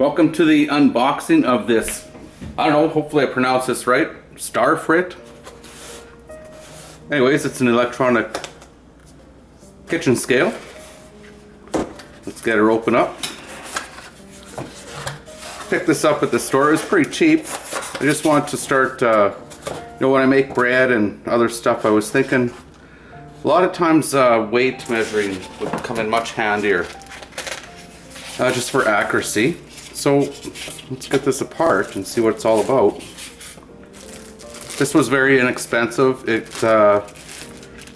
Welcome to the unboxing of this, I don't know, hopefully I pronounced this right, Starfrit. Anyways, it's an electronic kitchen scale. Let's get her open up. Picked this up at the store. It was pretty cheap. I just wanted to start, when I make bread and other stuff, I was thinking a lot of times weight measuring would come in much handier, just for accuracy. So let's get this apart and see what it's all about. This was very inexpensive. It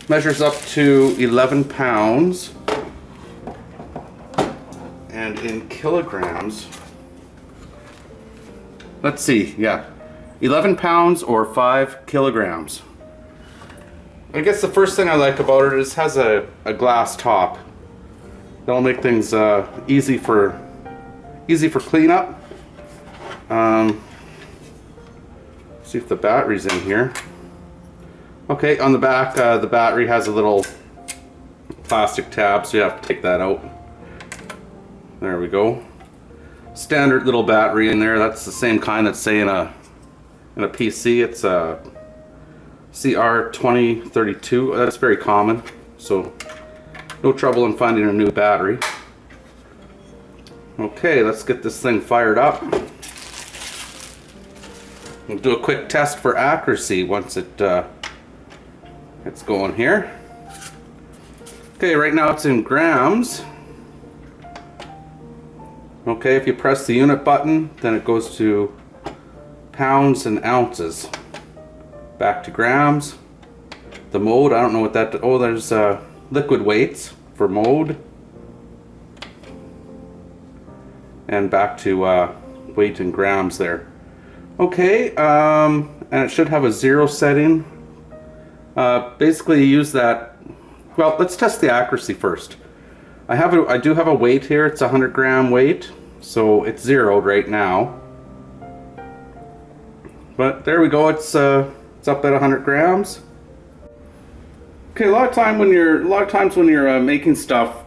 measures up to 11 pounds, and in kilograms, let's see, yeah, 11 pounds or 5 kilograms. I guess the first thing I like about it is it has a glass top. That'll make things easy for cleanup. See if the battery's in here. Okay, on the back, the battery has a little plastic tab, so you have to take that out. There we go. Standard little battery in there. That's the same kind that's say in a PC. It's a CR2032. That's very common, so no trouble in finding a new battery. Okay, let's get this thing fired up. We'll do a quick test for accuracy once it's going here. Okay, right now it's in grams. Okay, if you press the unit button, then it goes to pounds and ounces. Back to grams. The mode, I don't know what that, oh, there's liquid weights for mode. And back to weight in grams there. Okay, and it should have a 0 setting. Basically you use that, well, let's test the accuracy first. I do have a weight here. It's a 100-gram weight, so it's zeroed right now. But there we go. It's up at 100 grams. Okay, a lot of times when you're making stuff,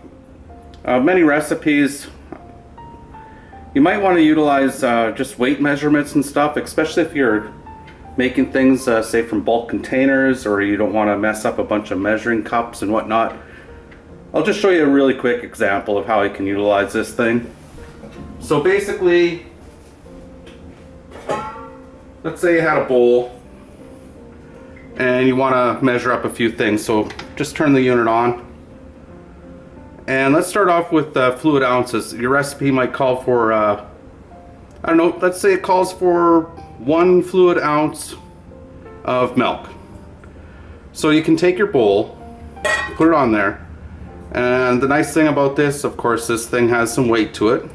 many recipes, you might want to utilize just weight measurements and stuff, especially if you're making things, say from bulk containers, or you don't want to mess up a bunch of measuring cups and whatnot. I'll just show you a really quick example of how I can utilize this thing. So basically, let's say you had a bowl and you want to measure up a few things. So just turn the unit on. And let's start off with fluid ounces. Your recipe might call for, I don't know, let's say it calls for 1 fluid ounce of milk. So you can take your bowl, put it on there. And the nice thing about this, of course, this thing has some weight to it.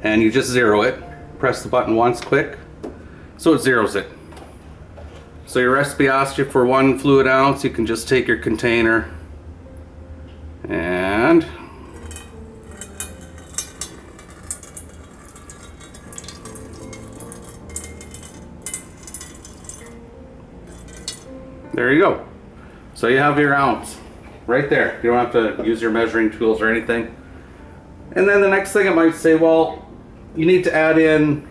And you just zero it. Press the button once quick, so it zeroes it. So your recipe asks you for 1 fluid ounce. You can just take your container and there you go. So you have your ounce right there. You don't have to use your measuring tools or anything. And then the next thing it might say, well, you need to add in,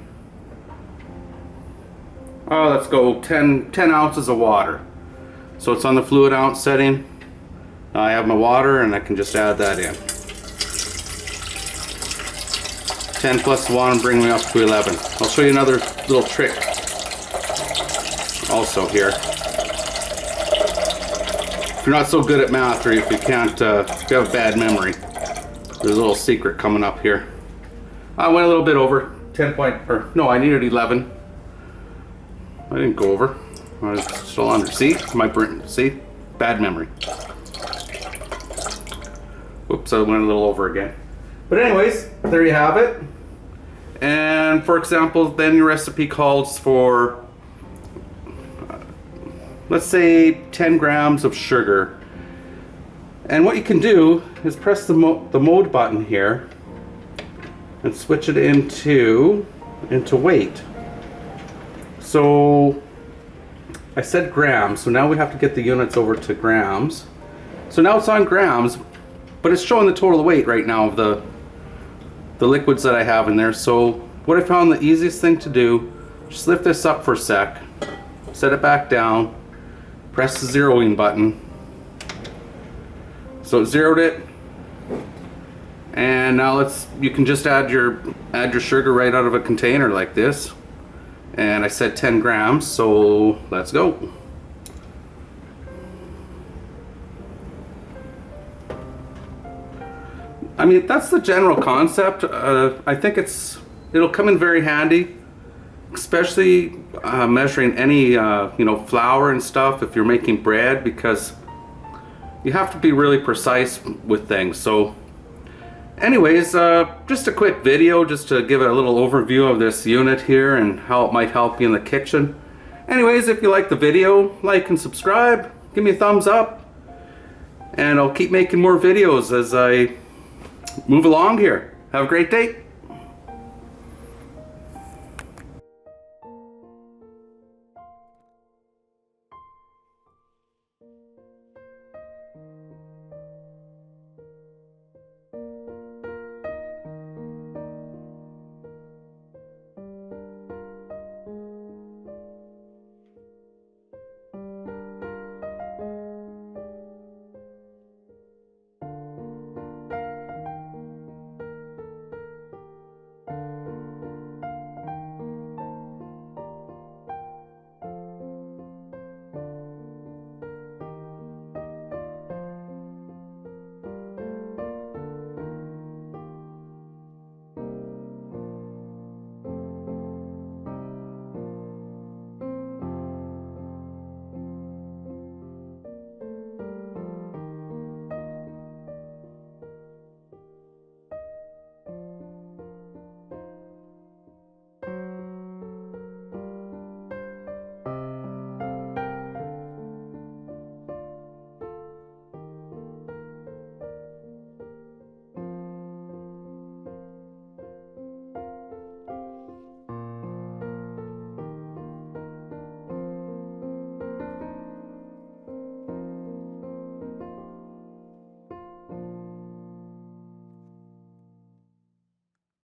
oh, let's go 10 ounces of water. So it's on the fluid ounce setting. I have my water and I can just add that in. 10 plus 1 bring me up to 11. I'll show you another little trick also here. If you're not so good at math, or if you can't, if you have a bad memory, there's a little secret coming up here. I went a little bit over 10 point, or no, I needed 11. I didn't go over. I was still under. See, see, bad memory. Whoops, I went a little over again. But anyways, there you have it. And for example, then your recipe calls for, let's say 10 grams of sugar. And what you can do is press the mode button here and switch it into weight. So I said grams, so now we have to get the units over to grams. So now it's on grams, but it's showing the total weight right now of the liquids that I have in there. So what I found the easiest thing to do, just lift this up for a sec, set it back down, press the zeroing button. So it zeroed it, and now you can just add your sugar right out of a container like this. And I said 10 grams, so let's go. I mean, that's the general concept. I think it'll come in very handy, especially measuring any flour and stuff if you're making bread, because you have to be really precise with things. So anyways, just a quick video just to give a little overview of this unit here and how it might help you in the kitchen. Anyways, if you like the video, like and subscribe, give me a thumbs up, and I'll keep making more videos as I move along here. Have a great day.